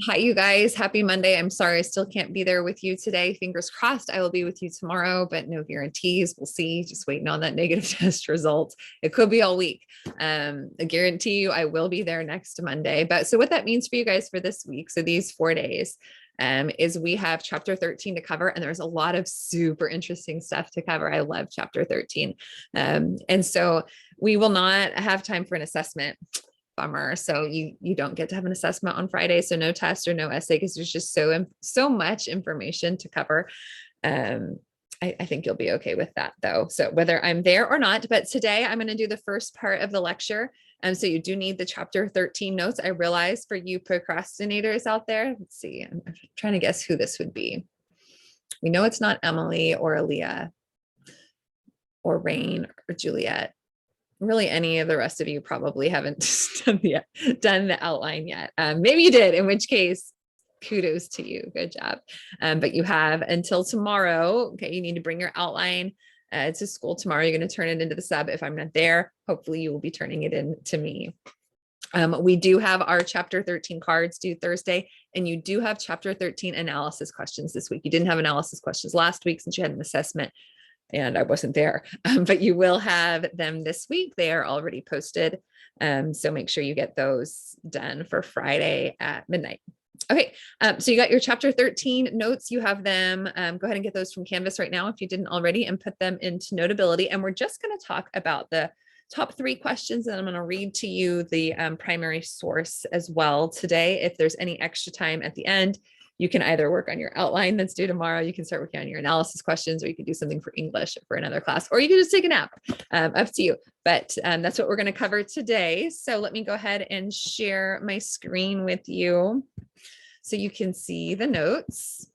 Hi, you guys. Happy Monday. I'm sorry I still can't be there with you today. Fingers crossed I will be with you tomorrow, but no guarantees. We'll see. Just waiting on that negative test result. It could be all week. I guarantee you I will be there next Monday. But so what that means for you guys for this week, so these 4 days, is we have chapter 13 to cover, and there's a lot of super interesting stuff to cover. I love chapter 13. And so we will not have time for an assessment. Bummer. So you don't get to have an assessment on Friday. So no test or no essay because there's just so much information to cover. Um, I think you'll be okay with that though. So whether I'm there or not, but today I'm going to do the first part of the lecture. So you do need the chapter 13 notes. I realize for you procrastinators out there, let's see, I'm trying to guess who this would be. We know it's not Emily or Aaliyah or Rain or Juliet. Really, any of the rest of you probably haven't done the outline yet. Maybe you did, in which case, kudos to you. Good job. But you have until tomorrow. Okay, you need to bring your outline to school tomorrow. You're going to turn it into the sub. If I'm not there, hopefully you will be turning it in to me. We do have our chapter 13 cards due Thursday, and you do have chapter 13 analysis questions this week. You didn't have analysis questions last week since you had an assessment and I wasn't there, but you will have them this week. They are already posted. So make sure you get those done for Friday at midnight. Okay, so you got your chapter 13 notes. You have them. Go ahead and get those from Canvas right now if you didn't already, and put them into Notability. And we're just going to talk about the top 3 questions, and I'm going to read to you the primary source as well today. If there's any extra time at the end, you can either work on your outline that's due tomorrow. You can start working on your analysis questions, or you can do something for English for another class, or you can just take a nap. Up to you. But that's what we're going to cover today. So let me go ahead and share my screen with you so you can see the notes.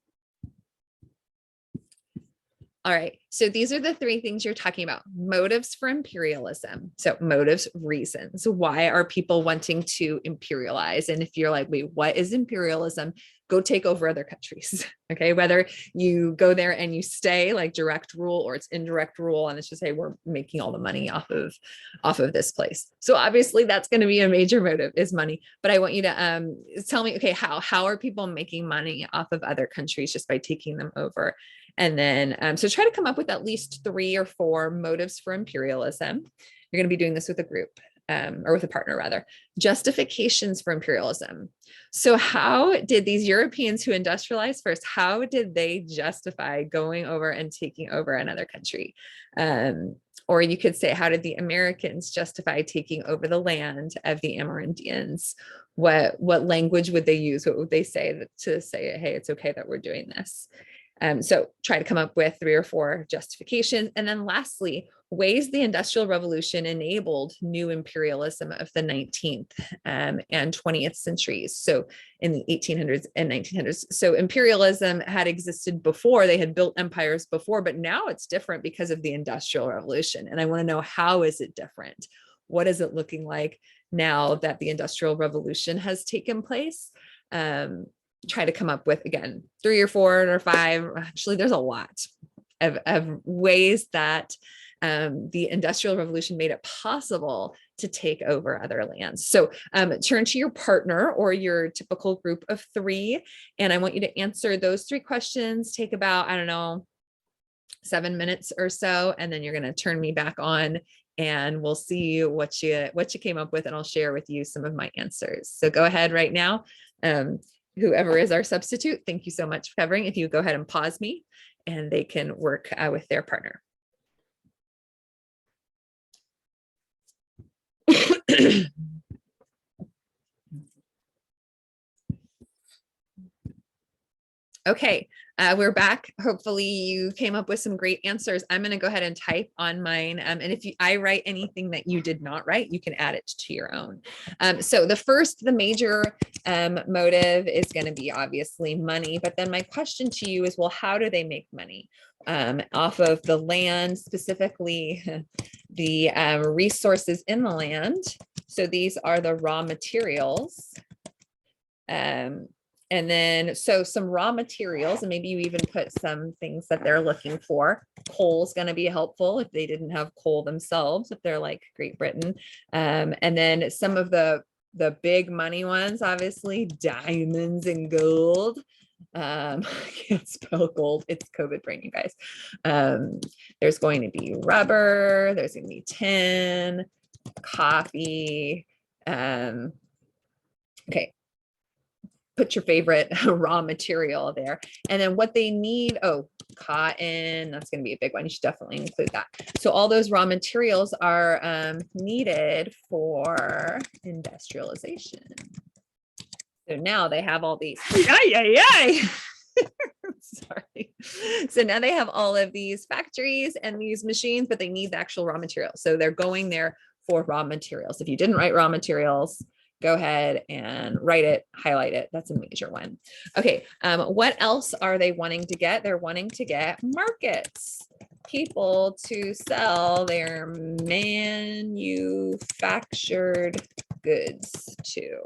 All right, so these are the 3 things you're talking about. Motives for imperialism. So motives, reasons. Why are people wanting to imperialize? And if you're like, wait, what is imperialism? Go take over other countries. Okay, whether you go there and you stay like direct rule, or it's indirect rule, and it's just, hey, we're making all the money off of this place. So obviously that's going to be a major motive, is money. But I want you to tell me, okay, how are people making money off of other countries just by taking them over? And then, so try to come up with at least 3 or 4 motives for imperialism. You're going to be doing this with a group, or with a partner rather. Justifications for imperialism. So how did these Europeans who industrialized first, how did they justify going over and taking over another country? Or you could say, how did the Americans justify taking over the land of the Amerindians? What language would they use? What would they say to say, hey, it's okay that we're doing this? So try to come up with 3 or 4 justifications. And then lastly, ways the Industrial Revolution enabled new imperialism of the 19th and 20th centuries. So in the 1800s and 1900s. So imperialism had existed before, they had built empires before, but now it's different because of the Industrial Revolution. And I want to know, how is it different? What is it looking like now that the Industrial Revolution has taken place? Try to come up with, again, 3 or 4 or 5. Actually, there's a lot of ways that the Industrial Revolution made it possible to take over other lands. So turn to your partner or your typical group of 3, and I want you to answer those 3 questions. Take about, I don't know, 7 minutes or so, and then you're going to turn me back on, and we'll see what you came up with, and I'll share with you some of my answers. So go ahead right now. Whoever is our substitute, thank you so much for covering. If you go ahead and pause me, and they can work with their partner. Okay, we're back. Hopefully you came up with some great answers. I'm going to go ahead and type on mine. And if I write anything that you did not write, you can add it to your own. So the major motive is going to be obviously money. But then my question to you is, well, how do they make money? Off of the land, specifically the resources in the land. So these are the raw materials. And then, so some raw materials, and maybe you even put some things that they're looking for. Coal is going to be helpful if they didn't have coal themselves, if they're like Great Britain. And then some of the the big money ones, obviously, diamonds and gold. I can't spell gold. It's COVID brain, you guys. There's going to be rubber. There's going to be tin, coffee. Okay. Put your favorite raw material there. And then what they need, oh, cotton, that's going to be a big one. You should definitely include that. So all those raw materials are needed for industrialization. So now they have all these, sorry. So now they have all of these factories and these machines, but they need the actual raw materials. So they're going there for raw materials. If you didn't write raw materials, go ahead and write it, highlight it. That's a major one. Okay, what else are they wanting to get? They're wanting to get markets, people to sell their manufactured goods to.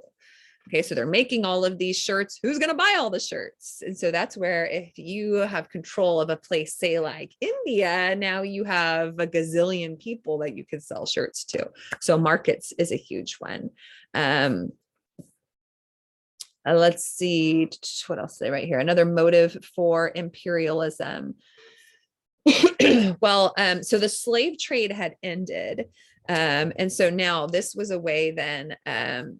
Okay, so they're making all of these shirts. Who's going to buy all the shirts? And so that's where if you have control of a place, say like India, now you have a gazillion people that you could sell shirts to. So markets is a huge one. Let's see, what else is right here? Another motive for imperialism. Well, so the slave trade had ended. And so now this was a way then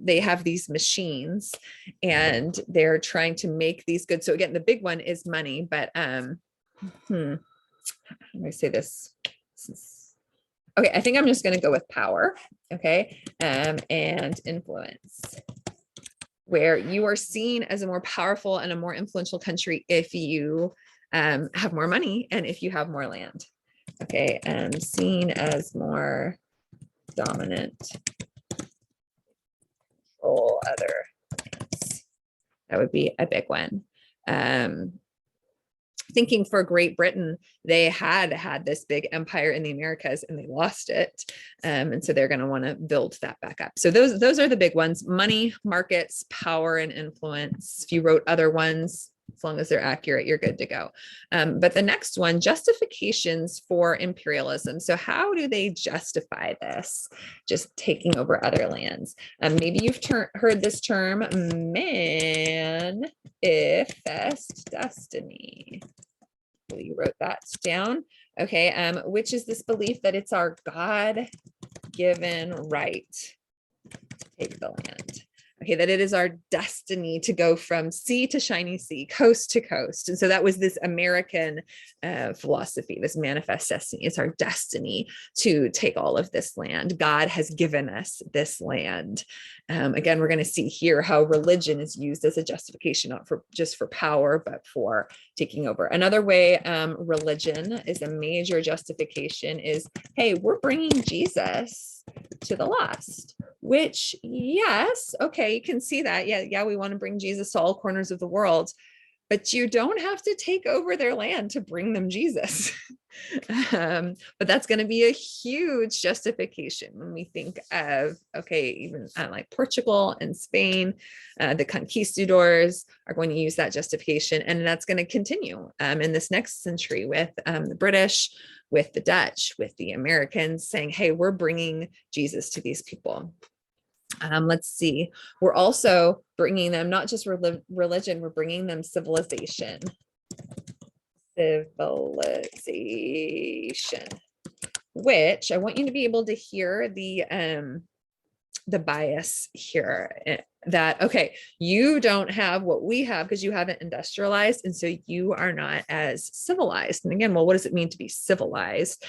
they have these machines and they're trying to make these goods. So again, the big one is money, but how do I say this? Okay, I think I'm just going to go with power. Okay, and influence, where you are seen as a more powerful and a more influential country if you have more money and if you have more land. Okay, and seen as more dominant, control other lands. That would be a big one. Thinking for Great Britain, they had this big empire in the Americas and they lost it. And so they're going to want to build that back up. So those are the big ones: money, markets, power, and influence. If you wrote other ones, as long as they're accurate, you're good to go. But the next one, justifications for imperialism. So how do they justify this? Just taking over other lands. Maybe you've heard this term, manifest destiny. You wrote that down. Okay, which is this belief that it's our God-given right to take the land. Okay, that it is our destiny to go from sea to shiny sea, coast to coast. And so that was this American philosophy, this manifest destiny. It's our destiny to take all of this land. God has given us this land. Again, we're going to see here how religion is used as a justification, not for just for power, but for taking over. Another way religion is a major justification is, hey, we're bringing Jesus to the lost. Which, yes, okay, you can see that. Yeah, we want to bring Jesus to all corners of the world, but you don't have to take over their land to bring them Jesus. But that's going to be a huge justification when we think of, okay, even like Portugal and Spain, the conquistadors are going to use that justification. And that's going to continue in this next century with the British, with the Dutch, with the Americans saying, hey, we're bringing Jesus to these people. Let's see. We're also bringing them not just religion, we're bringing them civilization. Civilization, which I want you to be able to hear the bias here. That, okay, you don't have what we have because you haven't industrialized, and so you are not as civilized. And again, well, what does it mean to be civilized?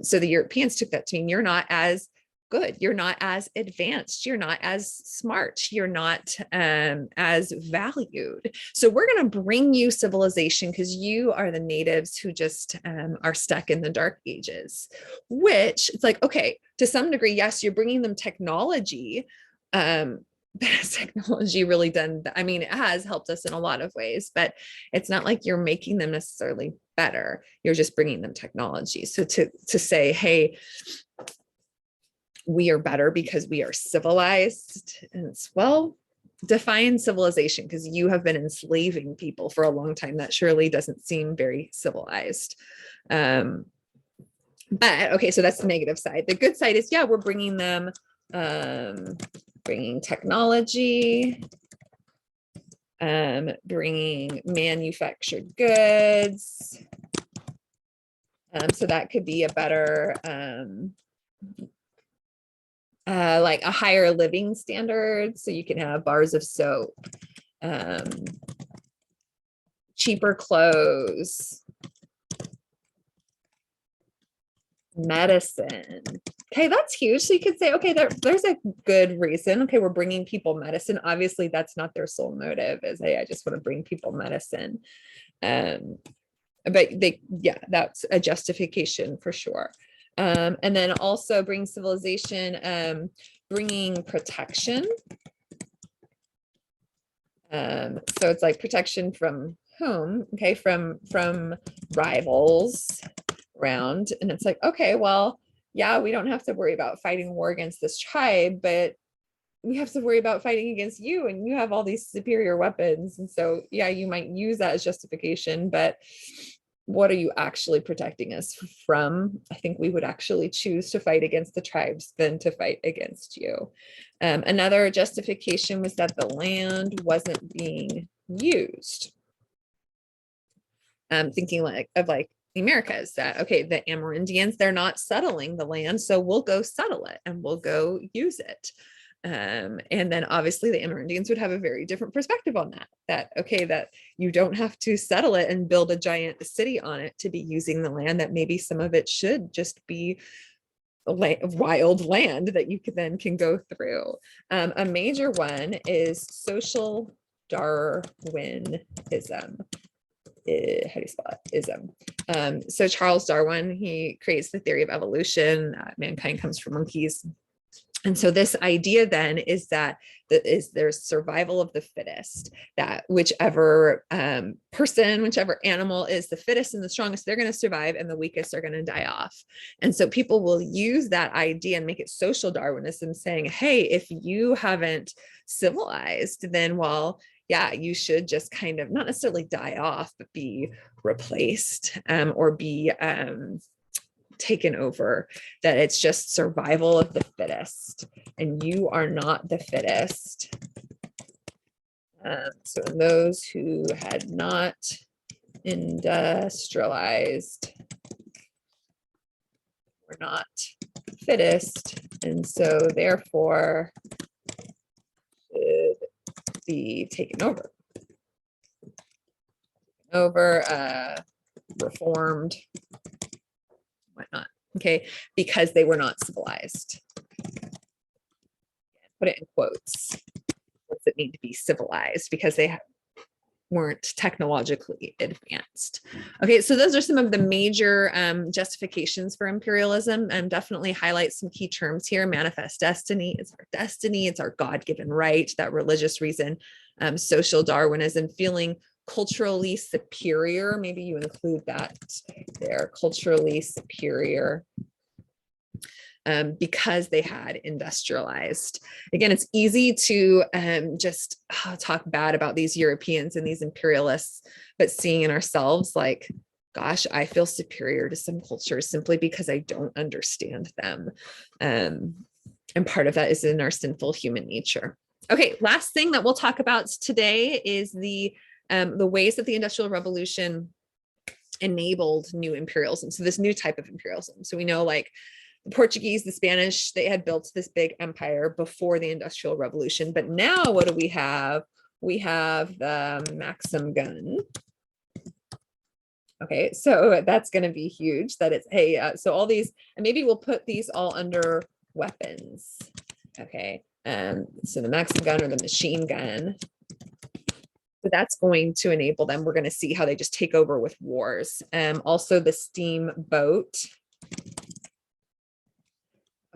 So the Europeans took that to mean you're not as good, you're not as advanced, you're not as smart, you're not as valued. So we're going to bring you civilization because you are the natives who just are stuck in the dark ages. Which it's like, okay, to some degree, yes, you're bringing them technology. But has technology really done that? I mean, it has helped us in a lot of ways, but it's not like you're making them necessarily better. You're just bringing them technology. So to say, hey, we are better because we are civilized, and it's, well, define civilization, because you have been enslaving people for a long time. That surely doesn't seem very civilized. But okay, so that's the negative side. The good side is, yeah, we're bringing them bringing technology, bringing manufactured goods. So that could be a better, like a higher living standard. So you can have bars of soap, cheaper clothes, medicine. Okay, that's huge. So you could say, okay, there's a good reason. Okay, we're bringing people medicine. Obviously, that's not their sole motive is, hey, I just want to bring people medicine. But yeah, that's a justification for sure. And then also bring civilization, bringing protection. So it's like protection from whom? Okay, from rivals around. And it's like, okay, well, yeah, we don't have to worry about fighting war against this tribe, but we have to worry about fighting against you, and you have all these superior weapons. And so, yeah, you might use that as justification, but what are you actually protecting us from? I think we would actually choose to fight against the tribes than to fight against you. Another justification was that the land wasn't being used. Thinking of the Americas, that, okay, the Amerindians, they're not settling the land, so we'll go settle it and we'll go use it. And then obviously the Amerindians would have a very different perspective on that, okay, that you don't have to settle it and build a giant city on it to be using the land, that maybe some of it should just be wild land that you can go through. A major one is social Darwinism. How do you spell it? Ism. So Charles Darwin, he creates the theory of evolution. Mankind comes from monkeys. And so this idea then is that there's survival of the fittest, that whichever person, whichever animal is the fittest and the strongest, they're going to survive, and the weakest are going to die off. And so people will use that idea and make it social Darwinism, saying, hey, if you haven't civilized, then, well, yeah, you should just kind of not necessarily die off, but be replaced, or be taken over, that it's just survival of the fittest, and you are not the fittest. So those who had not industrialized were not fittest, and so therefore should be taken over, reformed, whatnot, okay, because they were not civilized. Put it in quotes. What's it mean to be civilized? Because they weren't technologically advanced. Okay, so those are some of the major justifications for imperialism, and definitely highlight some key terms here. Manifest destiny is our destiny, it's our God-given right, that religious reason. Social Darwinism, feeling culturally superior, maybe you include that there, culturally superior, because they had industrialized. Again, it's easy to just talk bad about these Europeans and these imperialists, but seeing in ourselves, like, gosh, I feel superior to some cultures simply because I don't understand them. And part of that is in our sinful human nature. Okay, last thing that we'll talk about today is the ways that the Industrial Revolution enabled new imperialism. So this new type of imperialism. So we know, like, the Portuguese, the Spanish, they had built this big empire before the Industrial Revolution. But now what do we have? We have the Maxim gun. Okay, so that's going to be huge. That it's, hey, so all these, and maybe we'll put these all under weapons. Okay, so the Maxim gun or the machine gun. So that's going to enable them. We're going to see how they just take over with wars. Also the steamboat.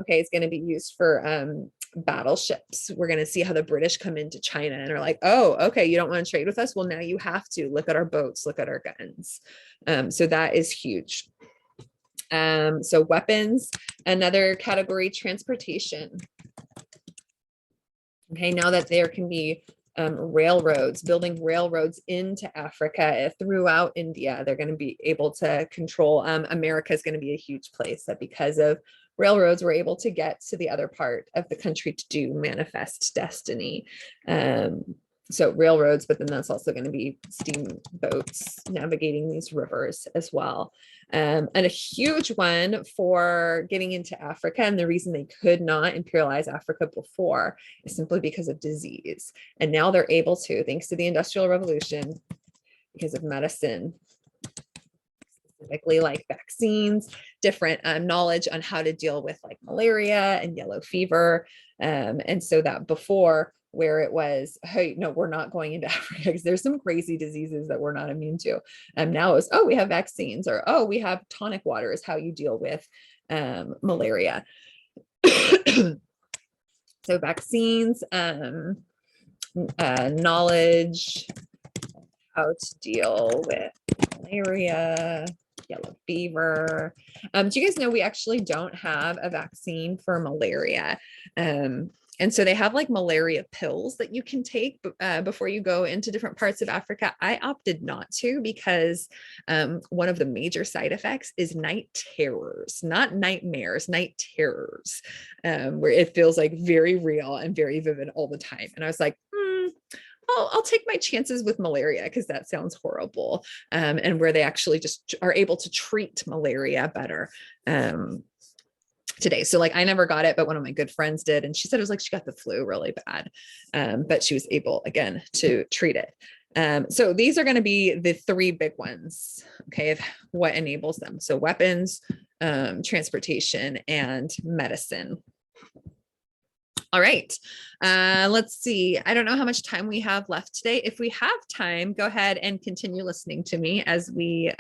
Okay, it's going to be used for battleships. We're going to see how the British come into China and are like, oh, okay, you don't want to trade with us? Well, now you have to. Look at our boats, look at our guns. So that is huge. So weapons, another category, transportation. Okay, now that there can be railroads, building railroads into Africa, throughout India, they're going to be able to control. America is going to be a huge place, that because of railroads were able to get to the other part of the country to do manifest destiny. So railroads, but then that's also going to be steamboats navigating these rivers as well. And a huge one for getting into Africa, and the reason they could not imperialize Africa before is simply because of disease. And now they're able to, thanks to the Industrial Revolution, because of medicine, specifically like vaccines, different knowledge on how to deal with like malaria and yellow fever. And so that before, where it was, hey, no, we're not going into Africa because there's some crazy diseases that we're not immune to. Now it's, oh, we have vaccines, or, oh, we have tonic water is how you deal with malaria. So vaccines, knowledge, how to deal with malaria, yellow fever. Do you guys know we actually don't have a vaccine for malaria? And so they have like malaria pills that you can take before you go into different parts of Africa. I opted not to because one of the major side effects is night terrors, not nightmares, night terrors, where it feels like very real and very vivid all the time. And I was like, I'll take my chances with malaria because that sounds horrible. And where they actually just are able to treat malaria better today. So like I never got it, but one of my good friends did. And she said it was like she got the flu really bad, but she was able again to treat it. So these are going to be the three big ones, okay, of what enables them. So weapons, transportation, and medicine. All right, let's see. I don't know how much time we have left today. If we have time, go ahead and continue listening to me as we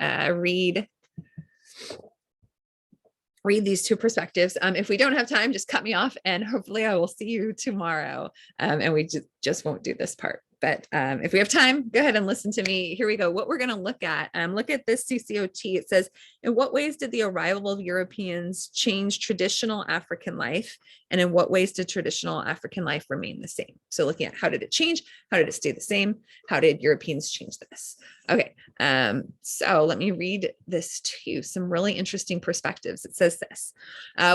read these two perspectives. If we don't have time, just cut me off and hopefully I will see you tomorrow. And we just won't do this part. But if we have time, go ahead and listen to me. Here we go. What we're going to look at this CCOT. It says, in what ways did the arrival of Europeans change traditional African life? And in what ways did traditional African life remain the same? So looking at how did it change? How did it stay the same? How did Europeans change this? Okay, so let me read this to you, some really interesting perspectives. It says this,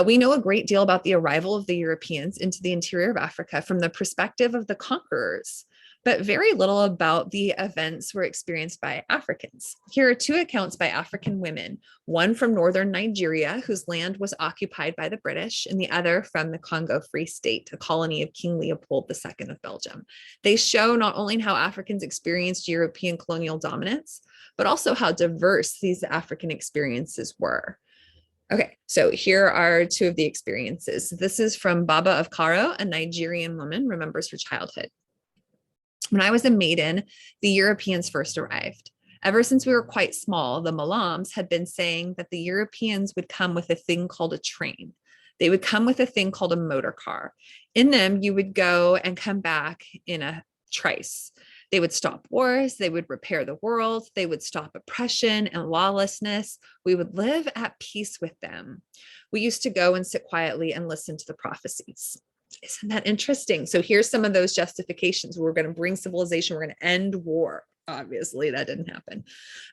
we know a great deal about the arrival of the Europeans into the interior of Africa from the perspective of the conquerors, but very little about the events were experienced by Africans. Here are two accounts by African women, one from northern Nigeria, whose land was occupied by the British, and the other from the Congo Free State, a colony of King Leopold II of Belgium. They show not only how Africans experienced European colonial dominance, but also how diverse these African experiences were. Okay, so here are two of the experiences. This is from Baba of Karo, a Nigerian woman remembers her childhood. When I was a maiden, the Europeans first arrived. Ever since we were quite small, the Malams had been saying that the Europeans would come with a thing called a train. They would come with a thing called a motor car. In them, you would go and come back in a trice. They would stop wars. They would repair the world. They would stop oppression and lawlessness. We would live at peace with them. We used to go and sit quietly and listen to the prophecies. Isn't that interesting? So here's some of those justifications. We're going to bring civilization. We're going to end war. Obviously, that didn't happen.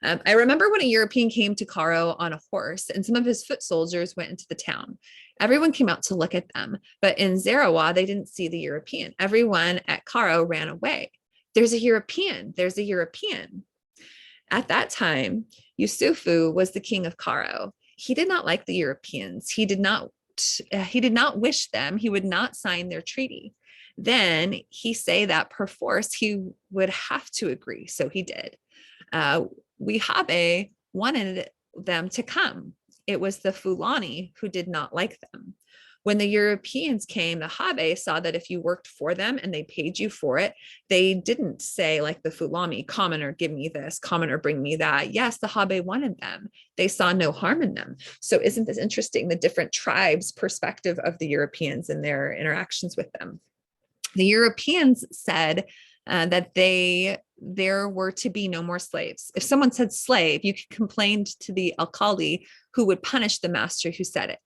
I remember when a European came to Karo on a horse and some of his foot soldiers went into the town. Everyone came out to look at them, but in Zarawa, they didn't see the European. Everyone at Karo ran away. There's a European. There's a European. At that time, Yusufu was the king of Karo. He did not like the Europeans. He did not wish them. He would not sign their treaty. Then he say that perforce he would have to agree. So he did. Wahhabe wanted them to come. It was the Fulani who did not like them. When the Europeans came, the Habe saw that if you worked for them and they paid you for it, they didn't say like the Fulani, commoner, give me this, commoner, bring me that. Yes, the Habe wanted them. They saw no harm in them. So isn't this interesting, the different tribes' perspective of the Europeans and their interactions with them? The Europeans said that there were to be no more slaves. If someone said slave, you could complain to the alcalde, who would punish the master who said it.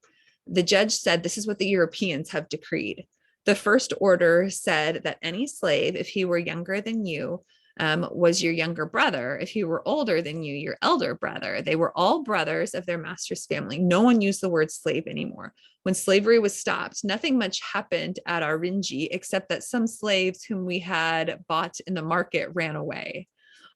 The judge said, this is what the Europeans have decreed. The first order said that any slave, if he were younger than you, was your younger brother. If he were older than you, your elder brother. They were all brothers of their master's family. No one used the word slave anymore. When slavery was stopped, nothing much happened at Arinji except that some slaves whom we had bought in the market ran away.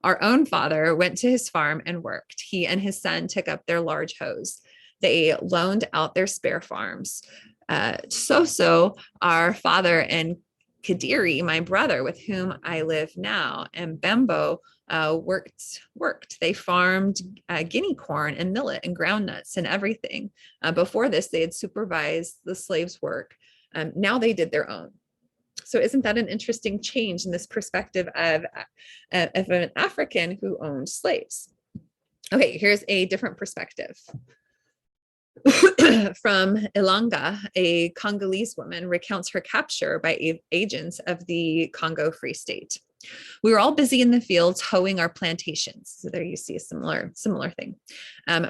Our own father went to his farm and worked. He and his son took up their large hoes. They loaned out their spare farms. Soso, our father, and Kadiri, my brother, with whom I live now, and Bembo worked. They farmed guinea corn and millet and groundnuts and everything. Before this, they had supervised the slaves' work. Now they did their own. So isn't that an interesting change in this perspective of an African who owned slaves? Okay, here's a different perspective. From Ilanga, a Congolese woman recounts her capture by agents of the Congo Free State. We were all busy in the fields hoeing our plantations. So there you see a similar thing.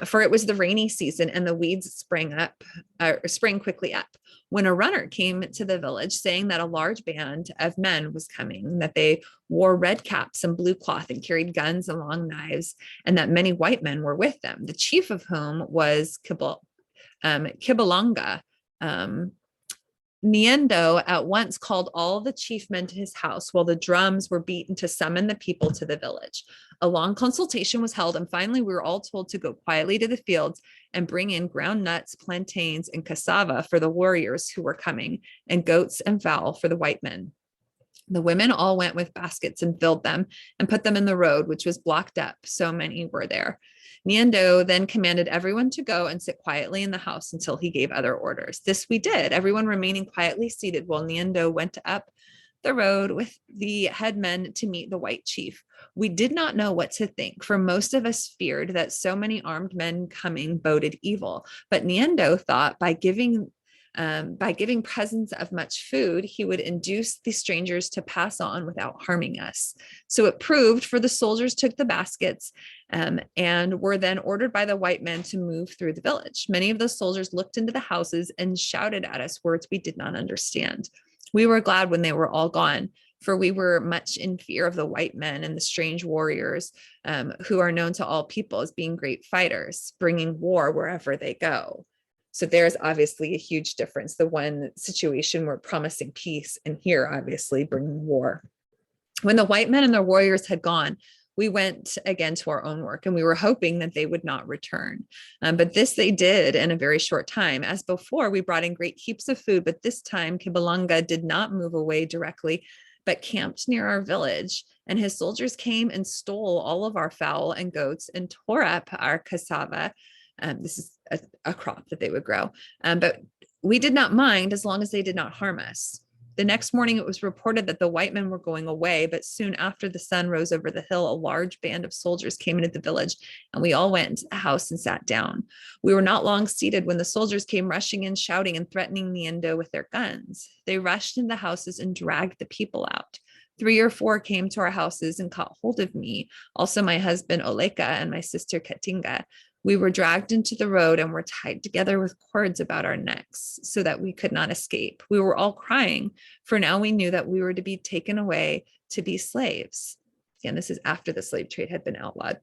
For it was the rainy season and the weeds sprang quickly up. When a runner came to the village saying that a large band of men was coming, that they wore red caps and blue cloth and carried guns and long knives, and that many white men were with them, the chief of whom was Kibalanga. Niendo at once called all the chief men to his house while the drums were beaten to summon the people to the village. A long consultation was held, and finally we were all told to go quietly to the fields and bring in ground nuts, plantains, and cassava for the warriors who were coming, and goats and fowl for the white men. The women all went with baskets and filled them and put them in the road, which was blocked up. So many were there. Niendo then commanded everyone to go and sit quietly in the house until he gave other orders. This we did, everyone remaining quietly seated while Niendo went up the road with the headmen to meet the white chief. We did not know what to think, for most of us feared that so many armed men coming boded evil. But Niendo thought by giving presents of much food, he would induce the strangers to pass on without harming us. So it proved, for the soldiers took the baskets and were then ordered by the white men to move through the village. Many of the soldiers looked into the houses and shouted at us words we did not understand. We were glad when they were all gone, for we were much in fear of the white men and the strange warriors who are known to all people as being great fighters, bringing war wherever they go. So there's obviously a huge difference. The one situation we're promising peace, and here obviously bringing war. When the white men and their warriors had gone, we went again to our own work, and we were hoping that they would not return. But this they did in a very short time. As before, we brought in great heaps of food, but this time Kibalanga did not move away directly, but camped near our village. And his soldiers came and stole all of our fowl and goats and tore up our cassava. This is a crop that they would grow. But we did not mind as long as they did not harm us. The next morning, it was reported that the white men were going away, but soon after the sun rose over the hill, a large band of soldiers came into the village, and we all went into the house and sat down. We were not long seated when the soldiers came rushing in, shouting and threatening Niendo with their guns. They rushed into the houses and dragged the people out. 3 or 4 came to our houses and caught hold of me, also my husband Oleka and my sister Katinga. We were dragged into the road and were tied together with cords about our necks so that we could not escape. We were all crying, for now we knew that we were to be taken away to be slaves. Again, this is after the slave trade had been outlawed.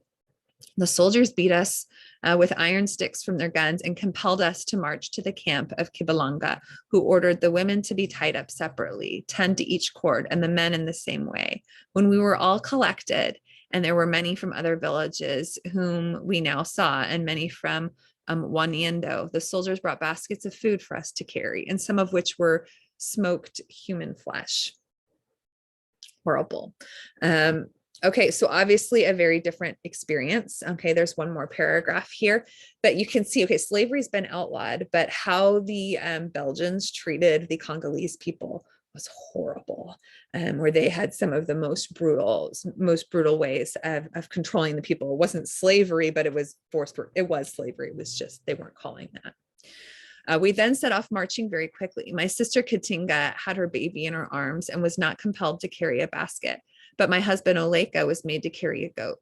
The soldiers beat us with iron sticks from their guns and compelled us to march to the camp of Kibalanga, who ordered the women to be tied up separately, 10 to each cord, and the men in the same way. When we were all collected, and there were many from other villages whom we now saw, and many from Waniendo, the soldiers brought baskets of food for us to carry, and some of which were smoked human flesh. Horrible. Okay, so obviously a very different experience. Okay, there's one more paragraph here, but you can see, okay, slavery's been outlawed, but how the Belgians treated the Congolese people was horrible, where they had some of the most brutal ways of controlling the people. It wasn't slavery, but it was forced. It was slavery. It was just, they weren't calling that. We then set off marching very quickly. My sister Katinga had her baby in her arms and was not compelled to carry a basket, but my husband Oleka was made to carry a goat.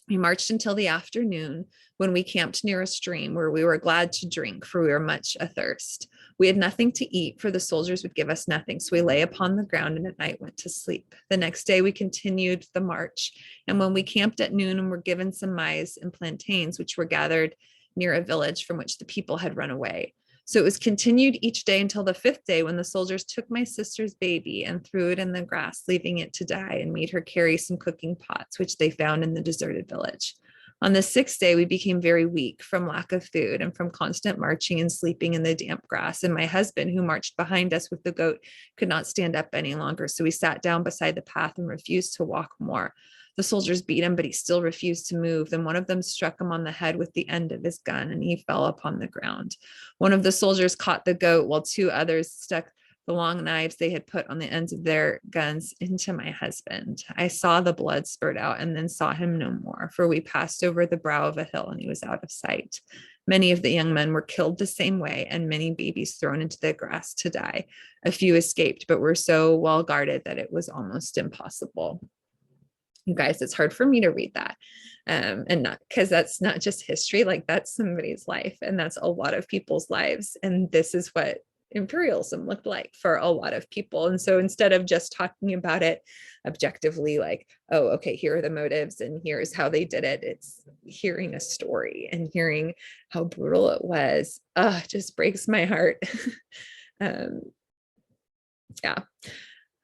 We marched until the afternoon, when we camped near a stream where we were glad to drink, for we were much athirst. We had nothing to eat, for the soldiers would give us nothing, so we lay upon the ground and at night went to sleep. The next day we continued the march, and when we camped at noon and were given some maize and plantains, which were gathered near a village from which the people had run away. So it was continued each day until the fifth day, when the soldiers took my sister's baby and threw it in the grass, leaving it to die, and made her carry some cooking pots, which they found in the deserted village. On the sixth day, we became very weak from lack of food and from constant marching and sleeping in the damp grass. And my husband, who marched behind us with the goat, could not stand up any longer. So we sat down beside the path and refused to walk more. The soldiers beat him, but he still refused to move. Then one of them struck him on the head with the end of his gun, and he fell upon the ground. One of the soldiers caught the goat, while two others stuck the long knives they had put on the ends of their guns into my husband. I saw the blood spurt out and then saw him no more, for we passed over the brow of a hill and he was out of sight. Many of the young men were killed the same way, and many babies thrown into the grass to die. A few escaped, but were so well guarded that it was almost impossible. You guys, it's hard for me to read that. And not because that's not just history, like that's somebody's life, and that's a lot of people's lives. And this is what imperialism looked like for a lot of people. And so instead of just talking about it objectively, like, oh, okay, here are the motives and here's how they did it, it's hearing a story and hearing how brutal it was. It just breaks my heart. Yeah.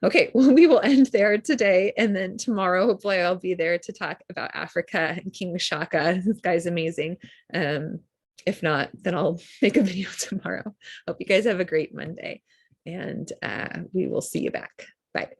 Okay, well, we will end there today. And then tomorrow, hopefully I'll be there to talk about Africa and King Shaka. This guy's amazing. If not, then I'll make a video tomorrow. Hope you guys have a great Monday, and we will see you back. Bye.